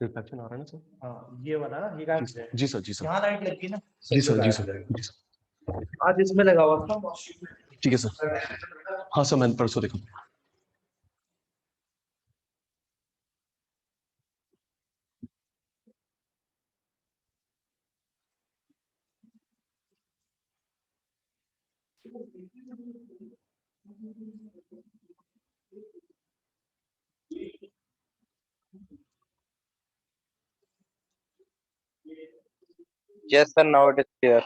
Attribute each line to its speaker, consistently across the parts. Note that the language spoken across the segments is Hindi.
Speaker 1: रिफ्लेक्शन आ रहा है ना सर?
Speaker 2: हाँ ये वाला ना, ये गायब हो जाएगा।
Speaker 1: जी सर, जी सर,
Speaker 2: यहाँ लाइट लगी ना,
Speaker 1: जी सर, जी
Speaker 2: गायब
Speaker 1: सर,
Speaker 2: हो जाएगा।
Speaker 1: जी सर,
Speaker 2: आज इसमें लगा हुआ था।
Speaker 1: ठीक है सर। हाँ सर, मैंने परसों देखा।
Speaker 3: Yes, sir. Now it is clear.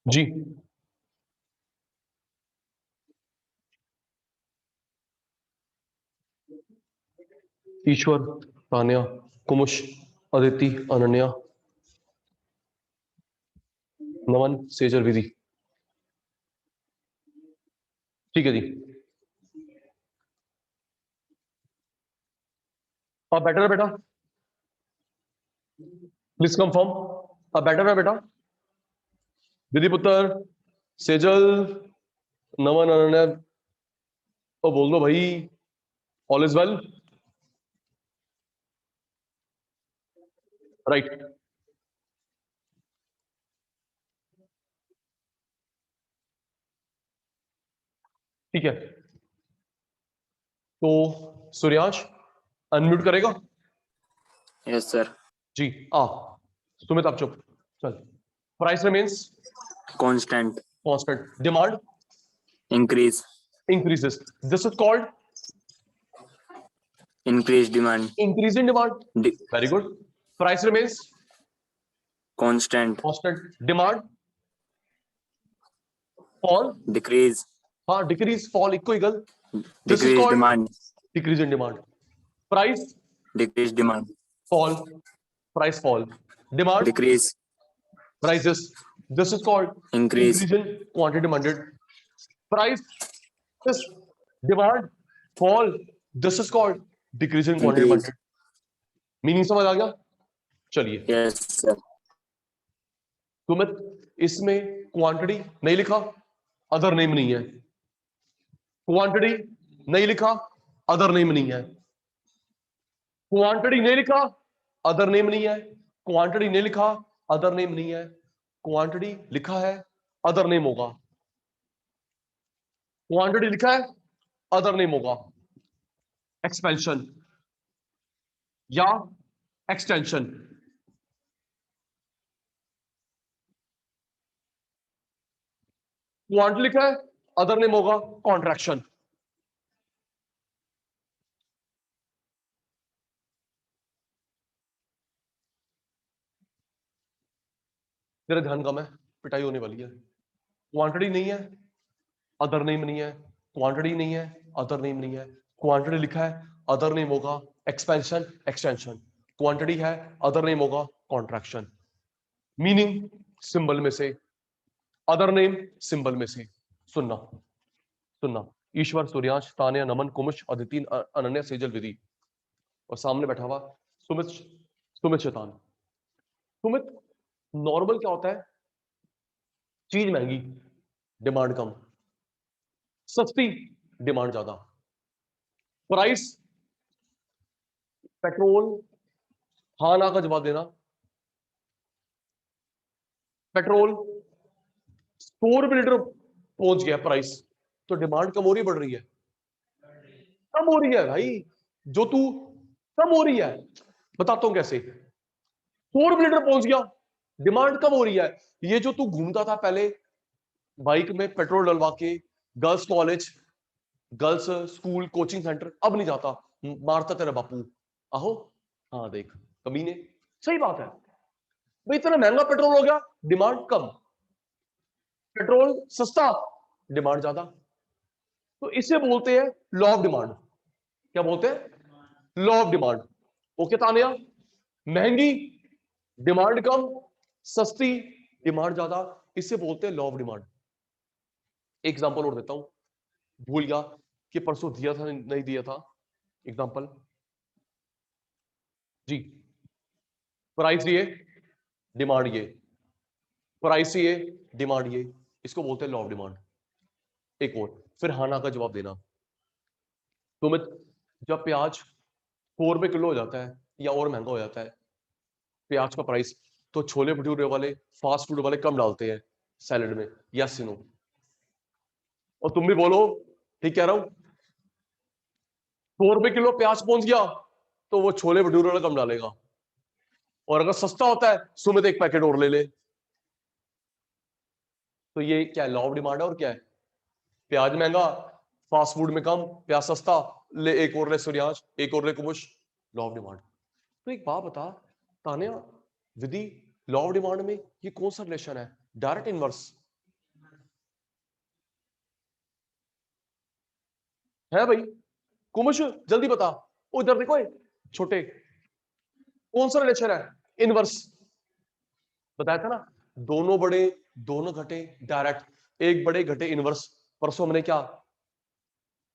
Speaker 1: जी ईश्वर, तान्या, कुमुश, अदिति, अनन्या, नमन, सेजल, विधि। ठीक है जी। आप बेटर है बेटा? Please confirm. आप बेटर है बेटा? विधि पुत्र, सेजल, नमन, अनन्या, तो बोल दो भाई, ऑल इज वेल, राइट? ठीक है, तो सूर्यांश अनम्यूट करेगा?
Speaker 3: Yes, sir.
Speaker 1: जी। सुमित आप चुप। चल। Price remains
Speaker 3: Constant.
Speaker 1: Constant, demand
Speaker 3: Increase.
Speaker 1: increases, this is called
Speaker 3: Increase demand.
Speaker 1: increase in demand.
Speaker 3: De-
Speaker 1: Very good. Price remains
Speaker 3: constant.
Speaker 1: constant, demand fall,
Speaker 3: Decrease.
Speaker 1: decrease, fall equal. This is
Speaker 3: Decrease
Speaker 1: called
Speaker 3: demand.
Speaker 1: decrease in demand. Price
Speaker 3: Decrease demand.
Speaker 1: fall, price fall, demand
Speaker 3: Decrease.
Speaker 1: rises, this is called
Speaker 3: Increase.
Speaker 1: increase in quantity demanded. Price is demand fall, this is called decrease in quantity
Speaker 3: Increase.
Speaker 1: demanded. Meaning समझ आ गया? चलिए,
Speaker 3: Yes, sir.
Speaker 1: सुमित इसमें क्वांटिटी नहीं लिखा, अदर नेम नहीं है। क्वांटिटी नहीं लिखा, अदर नेम नहीं है। क्वांटिटी नहीं लिखा, अदर नेम नहीं है। क्वांटिटी नहीं लिखा, अदर नेम नहीं है। क्वांटिटी लिखा है, अदर नेम होगा। क्वांटिटी लिखा है, अदर नेम होगा। एक्सपेंशन या एक्सटेंशन। क्वांटिटी लिखा है, अदर नेम होगा कॉन्ट्रैक्शन। तेरा ध्यान कम है, पिटाई होने वाली है। क्वांटिटी नहीं है, अदर नेम नहीं है। क्वांटिटी नहीं है, अदर नेम नहीं है। क्वांटिटी लिखा है, अदर नेम होगा एक्सपेंशन एक्सटेंशन। क्वांटिटी है, अदर नेम होगा कॉन्ट्रैक्शन। मीनिंग सिंबल में से, अदर नेम सिंबल में से। सुनना सुनना, ईश्वर, सूर्यांश, तान्या, नमन, कुमुश, अदिति, अनन्या, सेजल, विधि, और सामने बैठा हुआ सुमित, सुमित शैतान। सुमित, नॉर्मल क्या होता है? चीज महंगी, डिमांड कम। सस्ती, डिमांड ज्यादा। प्राइस, पेट्रोल, हाँ ना का जवाब देना। पेट्रोल 100 रुपए लीटर पहुंच गया प्राइस, तो डिमांड कम हो रही, बढ़ रही है? कम हो रही है भाई। जो तू कम हो रही है, बताता हूं कैसे। 100 रुपए लीटर पहुंच गया, डिमांड कम हो रही है। ये जो तू घूमता था पहले बाइक में पेट्रोल डलवा के, girls college, girls school, coaching centre, अब नहीं जाता, मारता तेरा बापू। आहो, हाँ देख कमीने। सही बात है भाई, इतना महंगा पेट्रोल हो गया, डिमांड कम। पेट्रोल सस्ता, डिमांड ज्यादा। तो इसे बोलते हैं लॉ ऑफ डिमांड। क्या बोलते हैं? Law of demand. Okay Tania, महंगी, डिमांड कम, सस्ती, डिमांड ज्यादा, इसे बोलते हैं लॉ ऑफ डिमांड। एग्जांपल और देता हूं, भूल गया कि परसों दिया था नहीं दिया था एग्जांपल जी। प्राइस ये, डिमांड ये, प्राइस ये, डिमांड ये, इसको बोलते हैं लॉ ऑफ डिमांड। एक और, फिर हाना का जवाब देना। तो मैं, जब प्याज 4 रुपए किलो हो जाता है या और महंगा हो जाता है प्याज का प्राइस, तो छोले भटूरे वाले, फास्ट फूड वाले कम डालते हैं सैलेड में, यस नो? और तुम भी बोलो, ठीक कह रहा हूं? 4 रुपए किलो प्याज पहुंच गया तो वो छोले भटूरे वाला कम डालेगा, और अगर सस्ता होता है सुमित एक पैकेट और ले ले। तो ये क्या है? लॉ ऑफ डिमांड है। और क्या है? प्याज महंगा, फास्ट फूड में कम, प्याज सस्ता, ले एक और ले सूर्यांश, एक और ले कुमुश, लॉ ऑफ डिमांड। तो एक बात बता तान्या, विधि, लॉ ऑफ डिमांड में ये कौन सा रिलेशन है? डायरेक्ट इनवर्स है भाई? कुमुश जल्दी बता, ओ इधर देखो, छोटे, कौन सा रिलेशन है? इनवर्स। बताया था ना, दोनों बड़े, दोनों घटे डायरेक्ट, एक बड़े घटे इनवर्स। परसों हमने क्या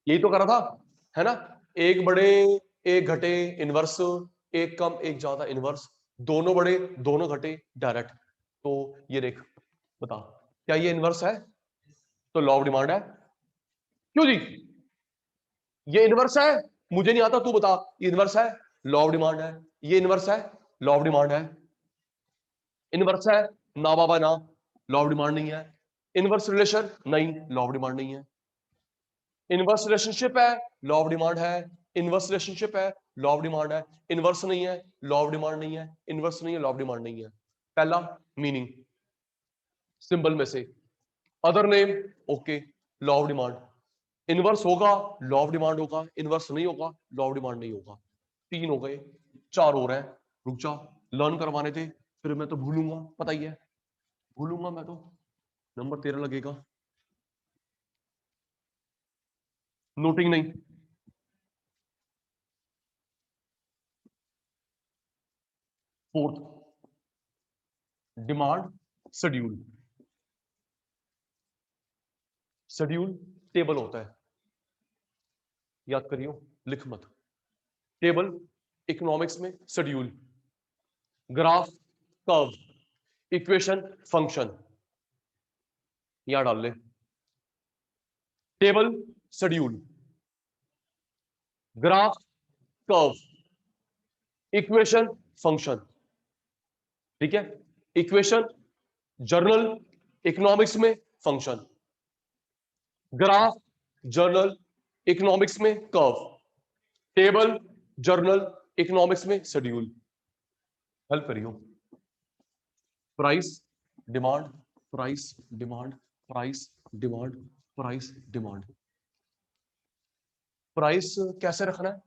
Speaker 1: यही तो करा था, है ना? एक बड़े, एक घटे इनवर्स, एक कम एक ज्यादा इनवर्स, दोनों बड़े दोनों घटे डायरेक्ट। तो ये देख, बता क्या ये इनवर्स है? तो लॉ ऑफ डिमांड है। क्यों जी? ये इनवर्स है, मुझे नहीं आता, तू बता। ये इनवर्स है, लॉ ऑफ डिमांड है। ये इनवर्स है, लॉ ऑफ डिमांड है। इनवर्स है, ना बाबा ना, लॉ ऑफ डिमांड नहीं है। इनवर्स रिलेशन नहीं, लॉ ऑफ डिमांड नहीं है। इनवर्स रिलेशनशिप है, लॉ ऑफ डिमांड है। इनवर्स रिलेशनशिप है, लॉ ऑफ डिमांड है। इनवर्स नहीं है, लॉ ऑफ डिमांड नहीं है। इनवर्स नहीं है, लॉ ऑफ डिमांड नहीं है। पहला मीनिंग सिंबल में से, other name okay, law of demand. Inverse होगा, लॉ ऑफ डिमांड होगा, इनवर्स नहीं होगा, लॉ ऑफ डिमांड नहीं होगा। 3 हो गए, 4 हो रहे हैं। रुक जा, लर्न करवाने थे, फिर मैं तो भूलूंगा, पता ही है, भूलूंगा मैं तो। नंबर 13 लगेगा, नोटिंग नहीं। Fourth, demand schedule. Schedule table होता है, याद करियो, लिख मत। टेबल इकोनॉमिक्स में, schedule graph, curve, equation, function, यहां डाल ले। Table, schedule, graph, curve, equation, function. ठीक है? इक्वेशन जर्नल इकोनॉमिक्स में, फंक्शन ग्राफ जर्नल इकोनॉमिक्स में, कर्व टेबल जर्नल इकोनॉमिक्स में, शेड्यूल। हेल्प करियो। Price, demand, price, demand, price, demand, price, demand. Price कैसे रखना है?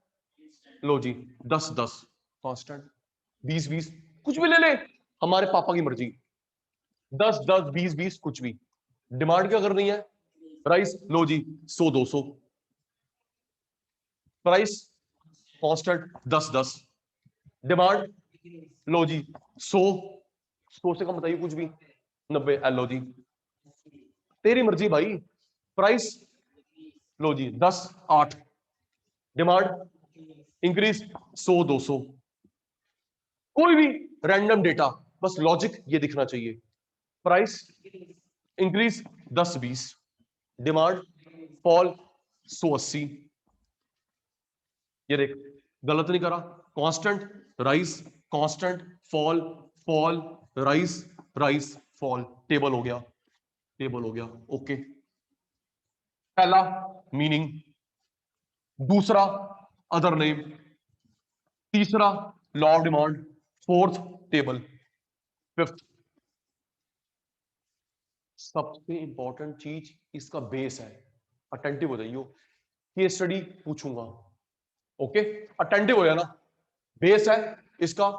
Speaker 1: लो जी, 10 10 कांस्टेंट, 20 20 कुछ भी ले ले, हमारे पापा की मर्जी। 10 10 20 20 कुछ भी। डिमांड क्या करनी है? प्राइस लो जी, 100 200। Price constant 10 10। डिमांड लो जी, 100 100 से कम बताइए कुछ भी, 90 लो जी, तेरी मर्जी भाई। प्राइस लो जी 10 8। Demand increase 100 200। कोई भी रैंडम डेटा, बस लॉजिक ये दिखना चाहिए। Price increase 10 20, demand fall 180। ये देख, गलत नहीं करा। Constant rise, constant fall, fall rise, rise fall. Table हो गया, टेबल हो गया, ओके। पहला मीनिंग, दूसरा अदर नेम, तीसरा law of demand, fourth table, fifth सबसे इंपॉर्टेंट चीज इसका बेस है। अटेंटिव हो जाइयो, केस स्टडी पूछूंगा, ओके? अटेंटिव हो जाना, बेस है इसका,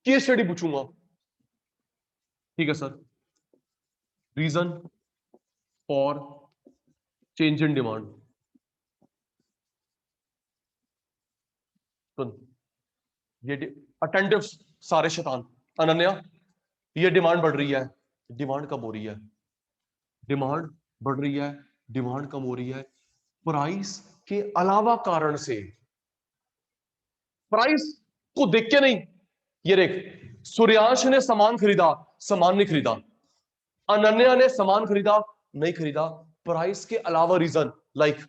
Speaker 1: केस स्टडी पूछूंगा। ठीक है sir. Reason for change in demand, सुन, ये अटेंटिव सारे शैतान। अनन्या, ये डिमांड बढ़ रही है, डिमांड कम हो रही है, डिमांड बढ़ रही है, डिमांड कम हो रही है, प्राइस के अलावा कारण से, प्राइस को देख के नहीं। ये देख, सूर्यांश ने सामान खरीदा, सामान नहीं खरीदा। अनन्या ने सामान खरीदा, नहीं खरीदा। प्राइस के अलावा रीजन, लाइक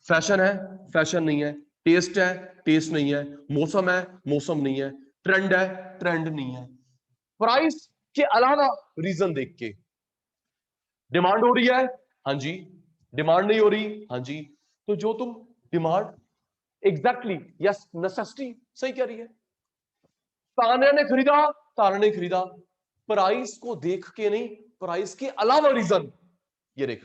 Speaker 1: फैशन है, फैशन नहीं है, टेस्ट है, टेस्ट नहीं है, मौसम है, मौसम नहीं है, ट्रेंड है, ट्रेंड नहीं है। प्राइस के अलावा रीजन देख के डिमांड हो रही है, हाँ जी, डिमांड नहीं हो रही, हाँ जी। तो जो तुम डिमांड एग्जैक्टली यस नेसेसिटी सही कह रही है। तान्या ने खरीदा, तारा ने खरीदा, प्राइस को देख के नहीं, प्राइस के अलावा रीजन। ये देख,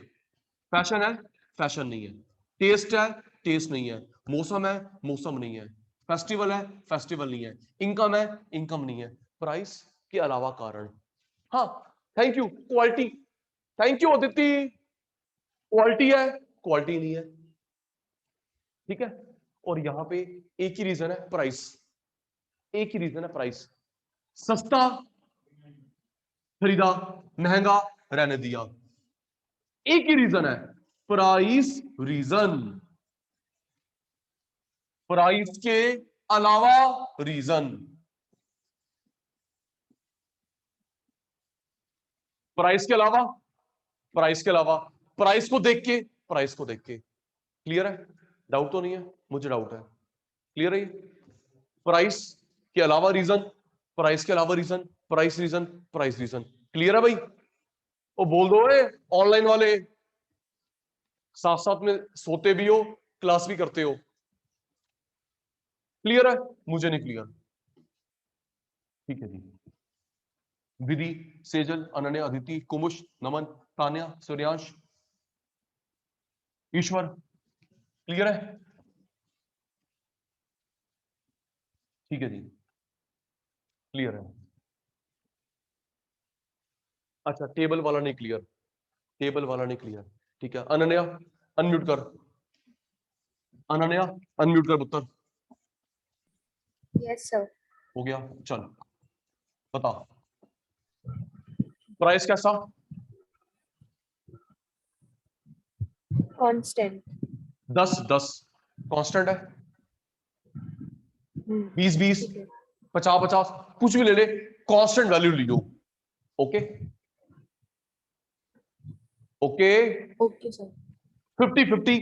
Speaker 1: फैशन है, फैशन नहीं है, टेस्ट है, टेस्ट नहीं है, मौसम है, मौसम नहीं है, फेस्टिवल है, फेस्टिवल नहीं है, इनकम है, इनकम नहीं है, प्राइस के अलावा कारण। हाँ, thank you. Quality, thank you Aditi. Quality है, क्वालिटी नहीं है, ठीक है। और यहां पे एक ही रीजन है, प्राइस। एक ही रीजन है, प्राइस। सस्ता खरीदा, महंगा रहने दिया, एक ही रीजन है, प्राइस रीजन। प्राइस के अलावा रीजन, प्राइस के अलावा, प्राइस के अलावा, प्राइस को देख के, प्राइस को देख के। क्लियर है? डाउट तो नहीं है? मुझे डाउट है। क्लियर है? प्राइस के अलावा रीजन, प्राइस के अलावा reason, price reason, price reason. Clear है भाई? वो बोल दो ऑनलाइन वाले, साथ साथ में सोते भी हो, क्लास भी करते हो। क्लियर है? मुझे नहीं क्लियर। ठीक है जी। विधि, सेजल, अनन्या, अदिति, कुमुश, नमन, तान्या, सूर्यांश, ईश्वर, क्लियर है? ठीक है जी, क्लियर है। अच्छा, टेबल वाला नहीं क्लियर, टेबल वाला नहीं क्लियर। ठीक है, अनन्या अनम्यूट कर, अनन्या अनम्यूट कर पुत्र।
Speaker 4: Yes sir.
Speaker 1: हो गया, चल बता। प्राइस कैसा?
Speaker 4: कांस्टेंट।
Speaker 1: 10 10 कांस्टेंट है। 20 20
Speaker 4: ठीक है।
Speaker 1: 50 50 कुछ भी ले ले, कांस्टेंट वैल्यू लियो। Okay okay.
Speaker 4: Okay sir.
Speaker 1: 50 50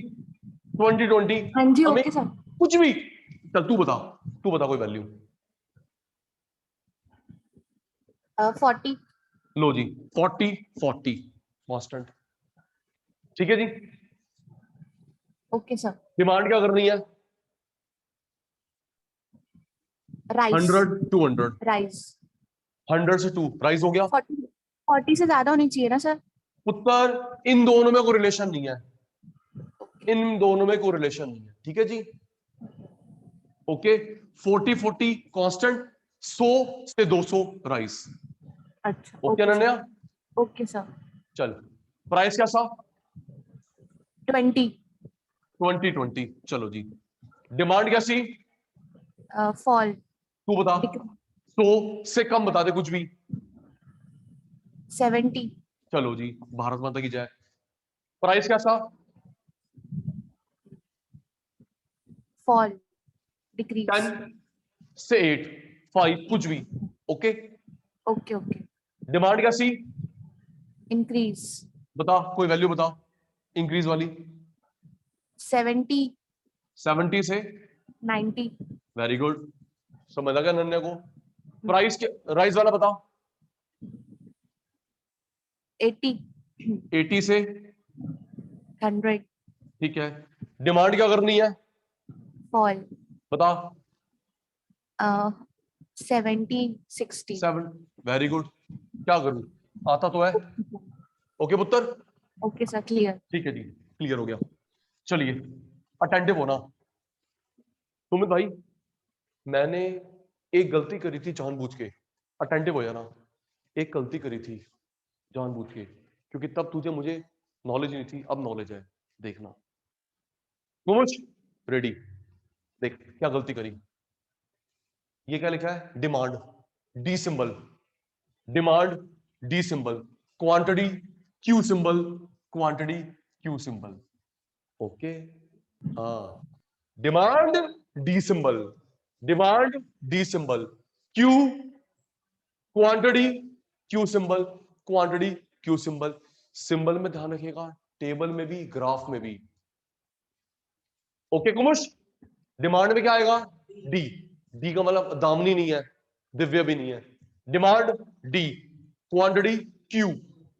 Speaker 1: 20 20,
Speaker 4: हाँ जी
Speaker 1: हमें
Speaker 4: ओके सर।
Speaker 1: कुछ भी। चल तू बता, तू बता कोई वैल्यू।
Speaker 4: 40।
Speaker 1: लो जी, 40 40 कांस्टेंट। ठीक है जी।
Speaker 4: Okay sir.
Speaker 1: डिमांड क्या करनी है?
Speaker 4: राइस।
Speaker 1: 100 200,
Speaker 4: राइस
Speaker 1: 100 से 2 राइज हो गया।
Speaker 4: 40 से ज्यादा होनी चाहिए ना सर?
Speaker 1: उत्तर, इन दोनों में कोई रिलेशन नहीं है, इन दोनों में कोई रिलेशन नहीं है। ठीक है जी। ओके, 40 40 कांस्टेंट, 100 से 200 राइस।
Speaker 4: अच्छा
Speaker 1: ओके अनन्या,
Speaker 4: ओके सर।
Speaker 1: चल प्राइस कैसा?
Speaker 4: 20।
Speaker 1: 20 20, चलो जी। डिमांड कैसी?
Speaker 4: फॉल।
Speaker 1: तू बता, 100 से कम बता दे कुछ भी।
Speaker 4: 70।
Speaker 1: चलो जी, भारत माता की जय। प्राइस कैसा?
Speaker 4: फॉल। डिक्रीज।
Speaker 1: 10 से 8 5 कुछ भी। Okay,
Speaker 4: okay okay.
Speaker 1: डिमांड कैसी?
Speaker 4: इंक्रीज।
Speaker 1: बता कोई वैल्यू बता, इंक्रीज वाली।
Speaker 4: 70।
Speaker 1: 70 से
Speaker 4: 90।
Speaker 1: वेरी गुड, समझ आ गया नन्या को। प्राइस के राइस वाला बता।
Speaker 4: 80।
Speaker 1: 80 से
Speaker 4: 100।
Speaker 1: ठीक है। डिमांड क्या करनी है?
Speaker 4: फॉल।
Speaker 1: बता।
Speaker 4: 70 60।
Speaker 1: 7, वेरी गुड। क्या करूं, आता तो है। ओके पुत्र,
Speaker 4: ओके सर क्लियर।
Speaker 1: ठीक है जी, क्लियर हो गया। चलिए, अटेंटिव होना। सुमित भाई, मैंने एक गलती करी थी जानबूझ के, अटेंटिव हो जाना। एक गलती करी थी जानबूझ के, क्योंकि तब तुझे मुझे नॉलेज नहीं थी, अब नॉलेज है। देखना मुझ रेडी, देख क्या गलती करी। ये क्या लिखा है? Demand, D symbol, demand D symbol, quantity Q symbol, quantity Q symbol. Okay, हाँ, demand D symbol, demand D symbol, Q quantity Q symbol, quantity Q symbol. Symbol में ध्यान रखिएगा, टेबल में भी, ग्राफ में भी। ओके कुमुश, डिमांड में क्या आएगा? डी, डी का मतलब दामनी नहीं है, दिव्य भी नहीं है। Demand D, quantity Q,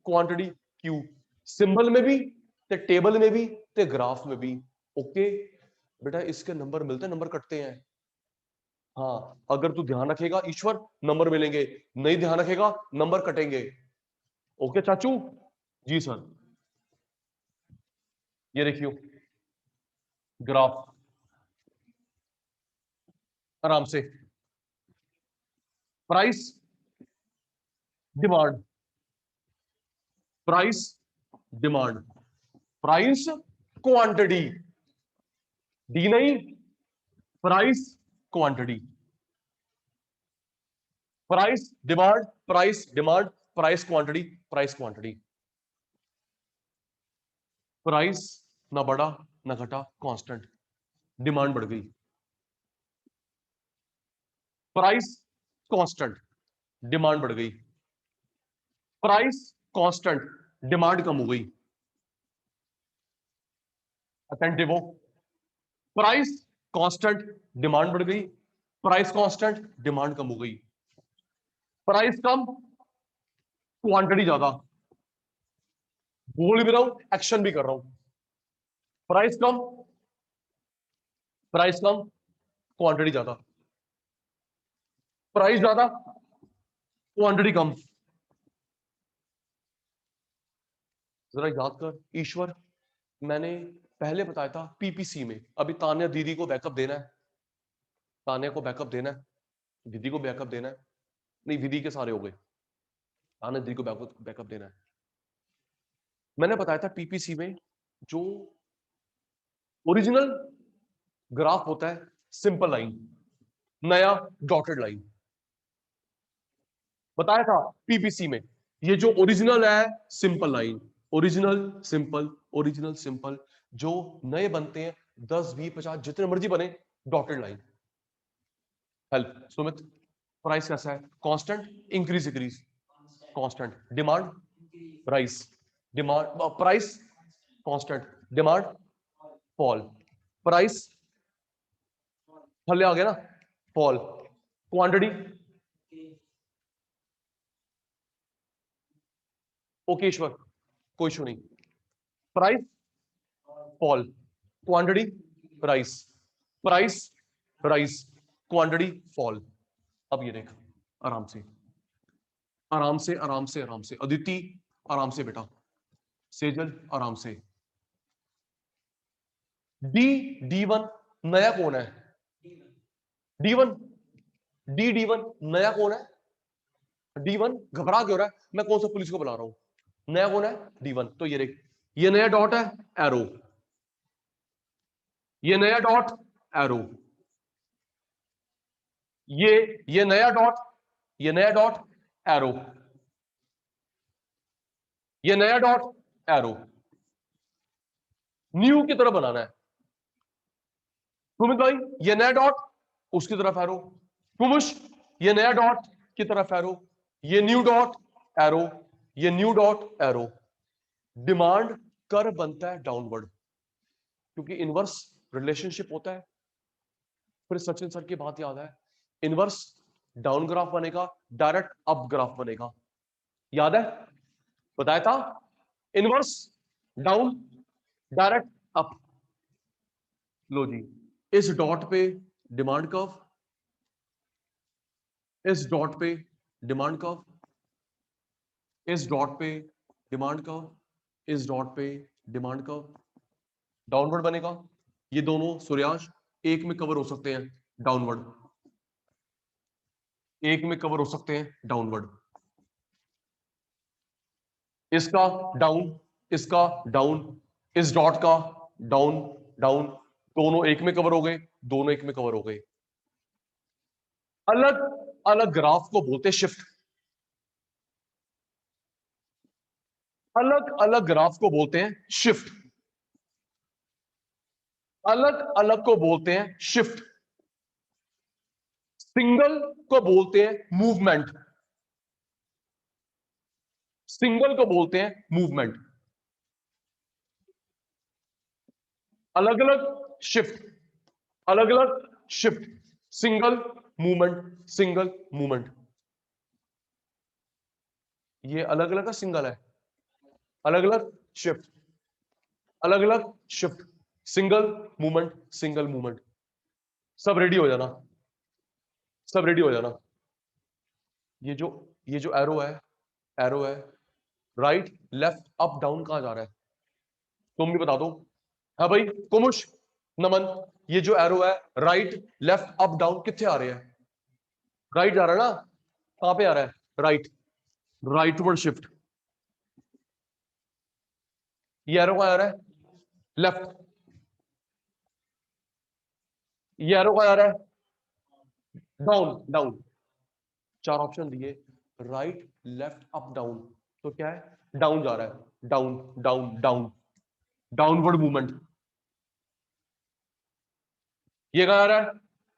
Speaker 1: quantity Q. Symbol में भी, ते टेबल में भी, ते ग्राफ में भी। ओके बेटा, इसके नंबर मिलते हैं, नंबर कटते हैं। हाँ, अगर तू ध्यान रखेगा ईश्वर, नंबर मिलेंगे, नहीं ध्यान रखेगा नंबर कटेंगे। ओके चाचू जी सर। ये देखियो ग्राफ, आराम से, price demand, price demand, price quantity, D नहीं, price quantity, price demand, price demand, price quantity, price quantity. Price ना बढ़ा ना घटा, कांस्टेंट। डिमांड बढ़ गई, प्राइस कांस्टेंट, डिमांड बढ़ गई, प्राइस कांस्टेंट, डिमांड कम हो गई। अटेंटिव हो, प्राइस कांस्टेंट, डिमांड बढ़ गई, प्राइस कांस्टेंट, डिमांड कम हो गई, प्राइस कम, क्वांटिटी ज्यादा। बोल भी रहा हूं, एक्शन भी कर रहा हूं। प्राइस कम, प्राइस कम, क्वांटिटी ज्यादा, प्राइस ज्यादा, क्वांटिटी कम। जरा याद कर ईश्वर, मैंने पहले बताया था पीपीसी में। अभी तान्या दीदी को बैकअप देना है, तान्या को बैकअप देना है, दीदी को बैकअप देना है। नहीं, दीदी के सारे हो गए, तान्या दीदी को बैकअप देना है। मैंने बताया था पीपीसी में जो ओरिजिनल ग्राफ होता है, सिंपल लाइन, नया डॉटेड लाइन। बताया था पीपीसी में ये जो ओरिजिनल है simple line, original simple, original simple. जो नए बनते हैं 10 20 50 जितने मर्जी बने, dotted line. Help Sumit, price कैसा है? Constant, increase decrease? Constant. Demand rice, demand price constant, demand fall, price थल्ले आ गया ना, फॉल, क्वांटिटी ओके ईश्वर, कोई इशू नहीं, price fall, quantity rice, price rice, quantity fall. अब ये देख, आराम से आराम से आराम से आराम से, अदिति आराम से बेटा, सेजल आराम से। डी1 नया कौन है? D1, D1 नया कौन है? D1 घबरा क्यों रहा है? मैं कौन सा पुलिस को बुला रहा हूं? नया कौन है? D1। तो ये देख, ये नया डॉट है, एरो, ये नया डॉट, एरो, ये नया डॉट, ये नया डॉट, एरो, ये नया डॉट, एरो। न्यू की तरफ बनाना है सुमित भाई, ये नया डॉट, उसकी तरफ एरो। कुमुश, ये नया डॉट की तरफ एरो, ये न्यू डॉट, एरो, ये न्यू डॉट, एरो। डिमांड कर बनता है डाउनवर्ड, क्योंकि इनवर्स रिलेशनशिप होता है। फिर सचिन सर की बात याद है, इनवर्स डाउन ग्राफ बनेगा, डायरेक्ट अप ग्राफ बनेगा। याद है, बताया था, इनवर्स डाउन, डायरेक्ट अप। लो जी, इस डॉट पे डिमांड कर्व, इस डॉट पे डिमांड कर्व, इस डॉट पे डिमांड कर्व, इस डॉट पे डिमांड कर्व, डाउनवर्ड बनेगा। ये दोनों सूर्याश एक में कवर हो सकते हैं डाउनवर्ड, एक में कवर हो सकते हैं डाउनवर्ड। इसका डाउन, इसका डाउन, इस डॉट का डाउन, डाउन, दोनों एक में कवर हो गए, दोनों एक में कवर हो गए। अलग अलग ग्राफ को बोलते हैं शिफ्ट। अलग अलग ग्राफ को बोलते हैं शिफ्ट। अलग अलग को बोलते हैं शिफ्ट। सिंगल को बोलते हैं मूवमेंट। सिंगल को बोलते हैं मूवमेंट। अलग अलग शिफ्ट, अलग अलग shift, single movement, single movement. ये अलग अलग का सिंगल है, अलग अलग शिफ्ट, अलग अलग shift, single movement, single movement. सब रेडी हो जाना, सब रेडी हो जाना। ये जो एरो है, एरो है, राइट लेफ्ट अप डाउन कहां जा रहा है? तुम भी बता दो। हाँ भाई कुमुश, नमन, ये जो एरो है राइट लेफ्ट अप डाउन कितने आ रहे हैं? राइट जा रहा है ना? कहां पे आ रहा है? Right, rightward shift. ये एरो कहां आ रहा है? लेफ्ट। ये एरो कहां आ रहा है? Down, down. चार ऑप्शन दिए, राइट लेफ्ट अप डाउन, तो क्या है? डाउन जा रहा है, down down down, downward movement. ये कहां आ रहा है?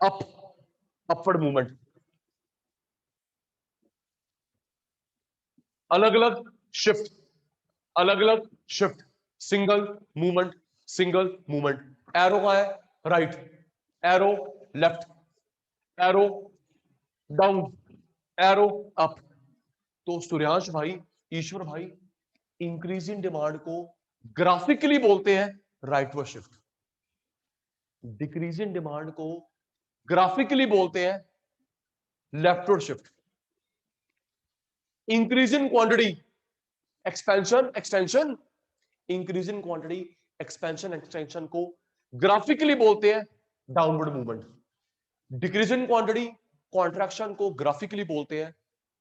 Speaker 1: Up, upward movement. अलग अलग शिफ्ट, अलग अलग shift, single movement, single movement. Arrow कहां है? Right, arrow left, arrow down, arrow up. तो सूर्यांश भाई, ईश्वर भाई, इंक्रीज इन डिमांड को ग्राफिकली बोलते हैं rightward shift. Decrease in demand को ग्राफिकली बोलते हैं leftward shift. Increase in quantity, expansion extension, increase in quantity, expansion extension को ग्राफिकली बोलते हैं downward movement. Decrease in quantity, contraction को ग्राफिकली बोलते हैं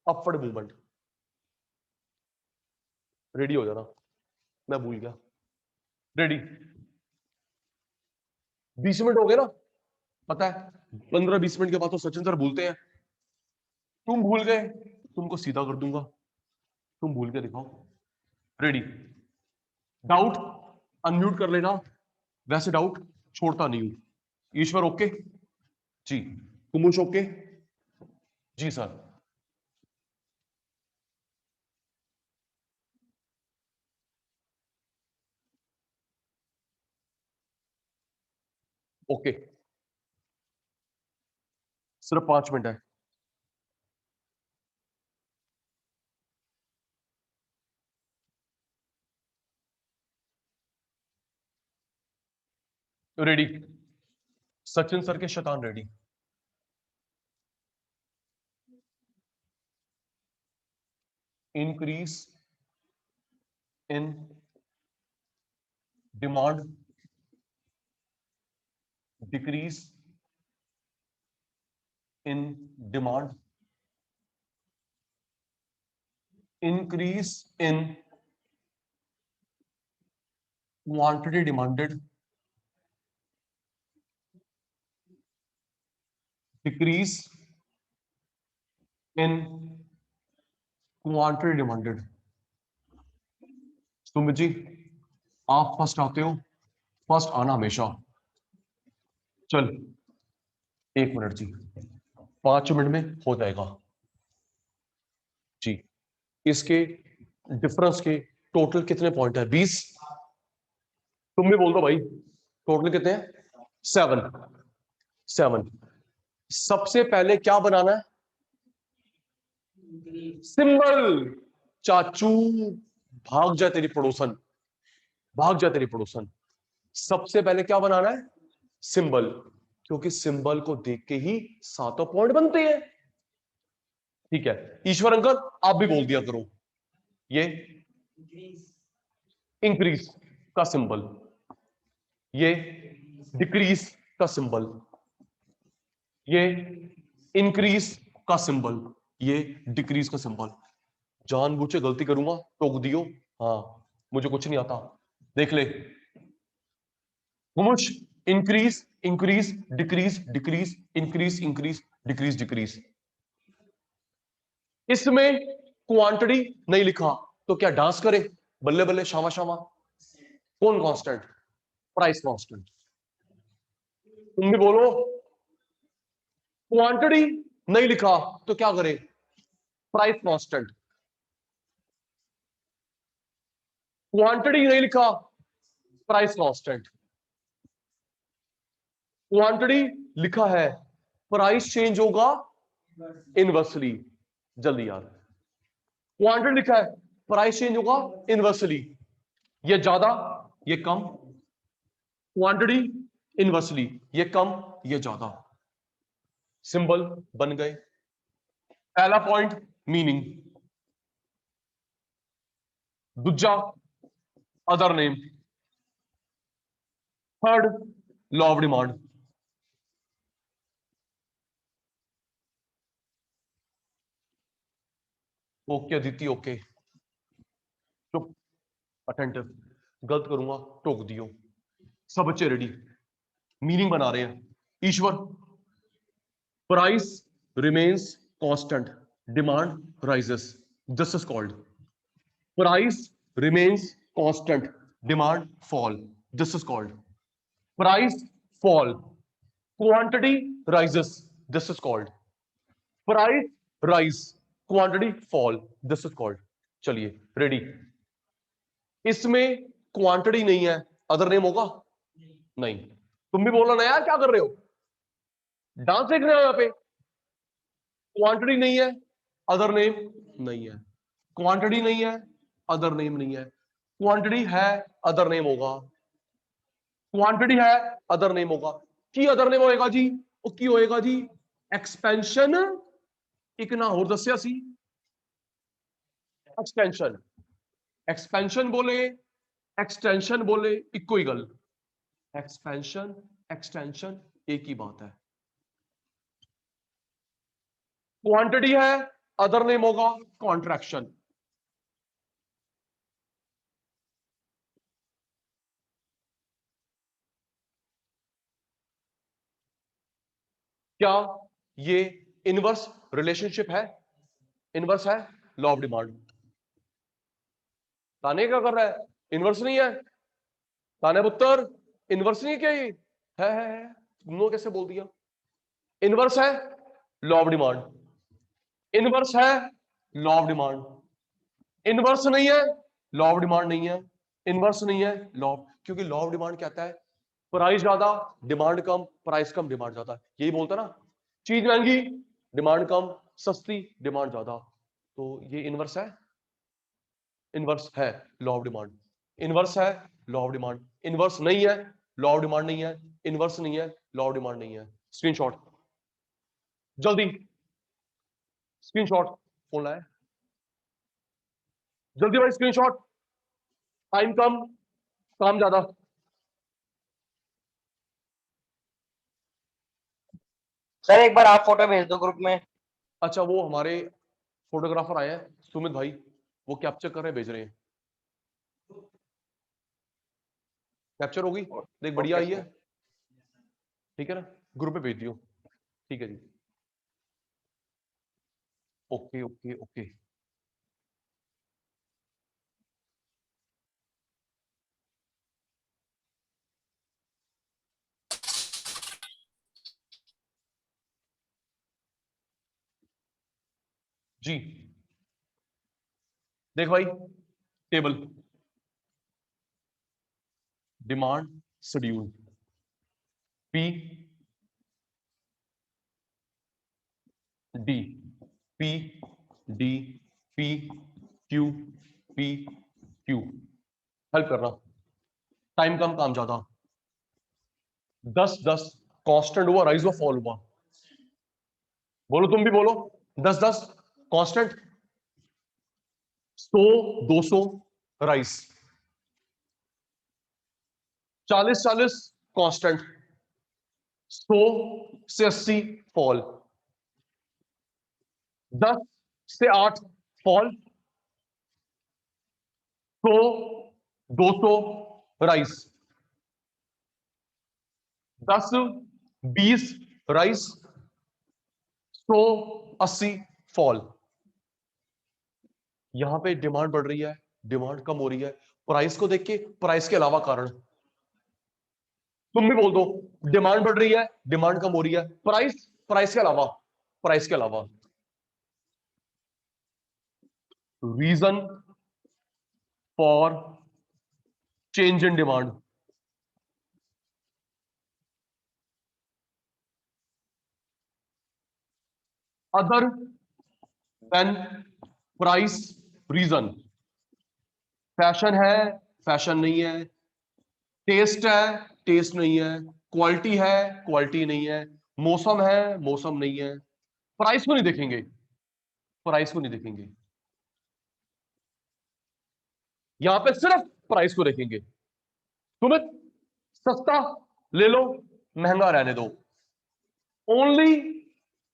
Speaker 1: अपवर्ड मूवमेंट। रेडी हो जाना, मैं भूल गया। रेडी? 20 मिनट हो गए ना? पता है 15-20 मिनट के बाद तो सचिन सर भूलते हैं। तुम भूल गए, तुमको सीधा कर दूंगा, तुम भूल के दिखाओ। रेडी? डाउट अनम्यूट कर लेना, वैसे डाउट छोड़ता नहीं हूं। ईश्वर ओके जी, कुमुश ओके जी सर। ओके, सिर्फ 5 मिनट है। रेडी? सचिन सर के शैतान ready? Increase in demand, decrease in demand, increase in quantity demanded, decrease in quantity demanded. Sumit ji आप फर्स्ट आते हो, फर्स्ट आना हमेशा। चल 1 मिनट जी, 5 मिनट में हो जाएगा जी। इसके डिफरेंस के टोटल कितने पॉइंट है? 20। तुम भी बोल दो भाई, टोटल कितने हैं? 7। 7। सबसे पहले क्या बनाना है? सिंबल। चाचू भाग जा तेरी पड़ोसन, भाग जा तेरी पड़ोसन। सबसे पहले क्या बनाना है? सिंबल, क्योंकि सिंबल को देख के ही सातों पॉइंट बनते हैं। ठीक है ईश्वर अंकल, आप भी बोल दिया करो। ये इंक्रीज का सिंबल, ये डिक्रीज का सिंबल, ये इंक्रीज का सिंबल, ये डिक्रीज का सिंबल। जानबूझ के गलती करूंगा, टोक दियो। हाँ मुझे कुछ नहीं आता, देख ले। हुमुश increase increase decrease decrease increase increase decrease decrease. इसमें क्वांटिटी नहीं लिखा तो क्या डांस करे? बल्ले बल्ले शामा शामा। कौन कांस्टेंट? Price constant. तुम भी बोलो। क्वांटिटी नहीं लिखा तो क्या करे? Price constant. क्वांटिटी नहीं लिखा, प्राइस कांस्टेंट। क्वांटिटी लिखा है, प्राइस चेंज होगा इनवर्सली। जल्दी यार, क्वांटिटी लिखा है, प्राइस चेंज होगा इनवर्सली। ये ज्यादा, ये कम। क्वांटिटी इनवर्सली, ये कम, ये ज्यादा। सिंबल बन गए। पहला पॉइंट मीनिंग। दूजा other name. Third law of demand. Okay Aditi, okay चुप, अटेंटिव। गलत करूंगा टोक दियो। सब बच्चे रेडी, मीनिंग बना रहे हैं। Ishwar, price remains constant, demand rises, this is called. Price remains constant, demand fall, this is called. Price fall, quantity rises, this is called. Price rise, quantity fall, this is called. चलिए रेडी। इसमें क्वांटिटी नहीं है, अदर नेम होगा? नहीं। तुम भी बोलो ना यार, क्या कर रहे हो? डांस देख रहे हो यहां पे? क्वांटिटी नहीं है, अदर नेम नहीं है। क्वांटिटी नहीं है, अदर नेम नहीं है। क्वांटिटी है, अदर नेम होगा। क्वांटिटी है, अदर नेम होगा। की अदर नेम होएगा जी? वो की होएगा जी? एक्सपेंशन। एक ना होर दसिया सी, एक्सटेंशन। एक्सपेंशन बोले, एक्सटेंशन बोले, इको ही गल। एक्सपेंशन एक्सटेंशन एक ही बात है। क्वांटिटी है, अदर नेम होगा कॉन्ट्रैक्शन। क्या ये इनवर्स रिलेशनशिप है? इनवर्स है लॉ ऑफ डिमांड। ताने क्या कर रहा है? इनवर्स नहीं है ताने पुत्र, इनवर्स नहीं है क्या ये? है। तुमने कैसे बोल दिया? इनवर्स है लॉ ऑफ डिमांड। इनवर्स है लॉ ऑफ डिमांड। इनवर्स नहीं है, लॉ ऑफ डिमांड नहीं है। इनवर्स नहीं है लॉ, क्योंकि लॉ ऑफ डिमांड कहता है प्राइस ज्यादा डिमांड कम, प्राइस कम डिमांड ज्यादा। यही बोलता ना, चीज महंगी डिमांड कम, सस्ती डिमांड ज्यादा। तो ये इनवर्स है, इनवर्स है लॉ ऑफ डिमांड। इनवर्स है लॉ ऑफ डिमांड। इनवर्स नहीं है, लॉ ऑफ डिमांड नहीं है। इनवर्स नहीं है, लॉ ऑफ डिमांड नहीं है। स्क्रीनशॉट जल्दी, स्क्रीनशॉट फोन लाए जल्दी भाई, स्क्रीनशॉट। टाइम कम, काम ज्यादा।
Speaker 2: सर एक बार आप फोटो भेज दो ग्रुप में।
Speaker 1: अच्छा, वो हमारे फोटोग्राफर आए हैं सुमित भाई, वो कैप्चर कर रहे हैं, भेज रहे हैं। कैप्चर होगी, देख बढ़िया आई है। ठीक है ना, ग्रुप पे भेज दियो। ठीक है जी, ओके ओके ओके। जी देख भाई, table demand schedule P D, P D, P Q, P Q. Help करना, टाइम कम काम ज्यादा। 10-10 कांस्टेंट हुआ, राइज हुआ, फॉल हुआ। बोलो, तुम भी बोलो। 10-10 कांस्टेंट, 100-200 राइज। 40-40 कांस्टेंट, 100 से 80 फॉल। 10 से 8 फॉल, 100-200 राइज। 10, 20 rice, 100, 80 fall. यहां पे डिमांड बढ़ रही है, डिमांड कम हो रही है, प्राइस को देख के, प्राइस के अलावा कारण। तुम भी बोल दो, डिमांड बढ़ रही है, डिमांड कम हो रही है, प्राइस, प्राइस के अलावा, प्राइस के अलावा। Reason for change in demand. Other than price reason. Fashion है, फैशन नहीं है, टेस्ट है, टेस्ट नहीं है, क्वालिटी है, क्वालिटी नहीं है, मौसम है, मौसम नहीं है। प्राइस को नहीं देखेंगे, प्राइस को नहीं देखेंगे, यहां पे सिर्फ प्राइस को देखेंगे। तुम्हें सस्ता ले लो, महंगा रहने दो, ओनली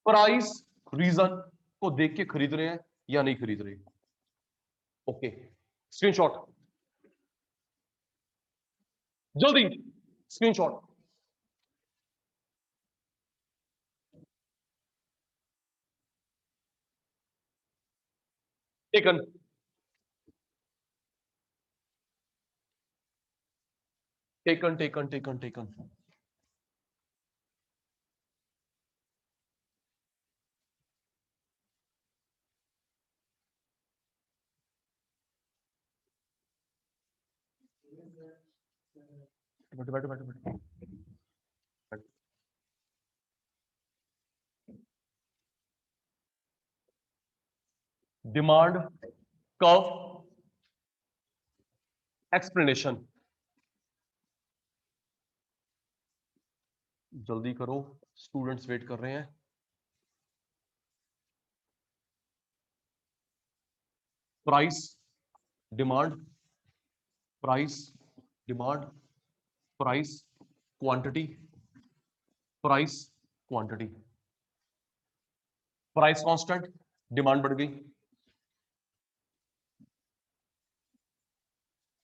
Speaker 1: प्राइस रीजन को देख के खरीद रहे हैं या नहीं खरीद रहे। ओके, स्क्रीनशॉट, जल्दी screenshot. Taken, taken, taken, taken, taken. बैठो बैठो बैठो बैठो। डिमांड कर्व एक्सप्लेनेशन, जल्दी करो, स्टूडेंट्स वेट कर रहे हैं। Price, demand, price, demand, price, quantity, price, quantity. Price constant, demand बढ़ गई,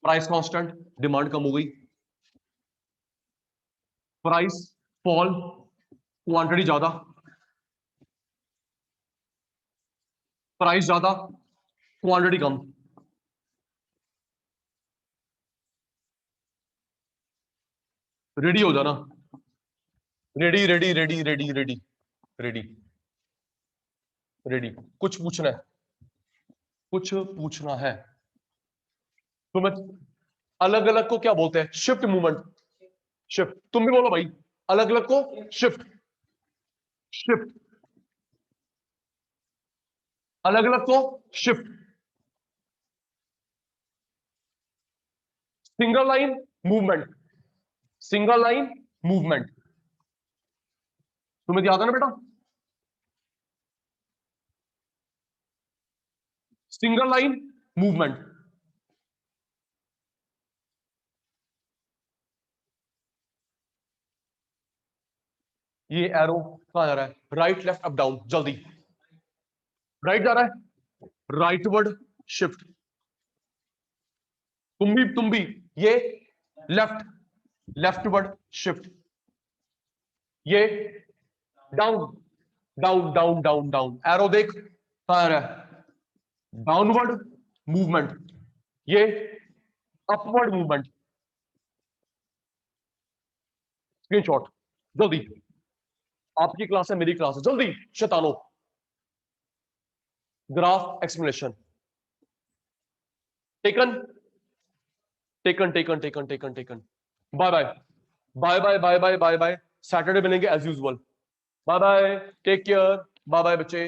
Speaker 1: प्राइस कांस्टेंट, डिमांड कम हो गई, प्राइस फॉल, क्वांटिटी ज्यादा, प्राइस ज्यादा, क्वांटिटी कम। रेडी हो जाना, ready ready ready ready ready ready ready. कुछ पूछना है, कुछ पूछना है तुम्हें। अलग अलग को क्या बोलते हैं? Shift movement, shift. तुम भी बोलो भाई, अलग अलग को शिफ्ट, शिफ्ट, अलग अलग को shift. Single line movement, single line movement. तुम्हें याद है ना बेटा? Single line movement. ये एरो कहां जा रहा है? राइट लेफ्ट अप डाउन, जल्दी। राइट जा रहा है, राइटवर्ड शिफ्ट। तुम भी ये लेफ्ट, लेफ्टवर्ड शिफ्ट। ये down down down down down, arrow देख कहां आ रहा है? Downward movement. ये अपवर्ड मूवमेंट। स्क्रीनशॉट जल्दी, आपकी क्लास है, मेरी क्लास है, जल्दी शैतानो। Graph explanation. Taken, taken, taken, taken, taken, taken. Bye bye, bye bye bye bye bye bye. Saturday मिलेंगे as usual. Bye bye, take care, bye bye बच्चे।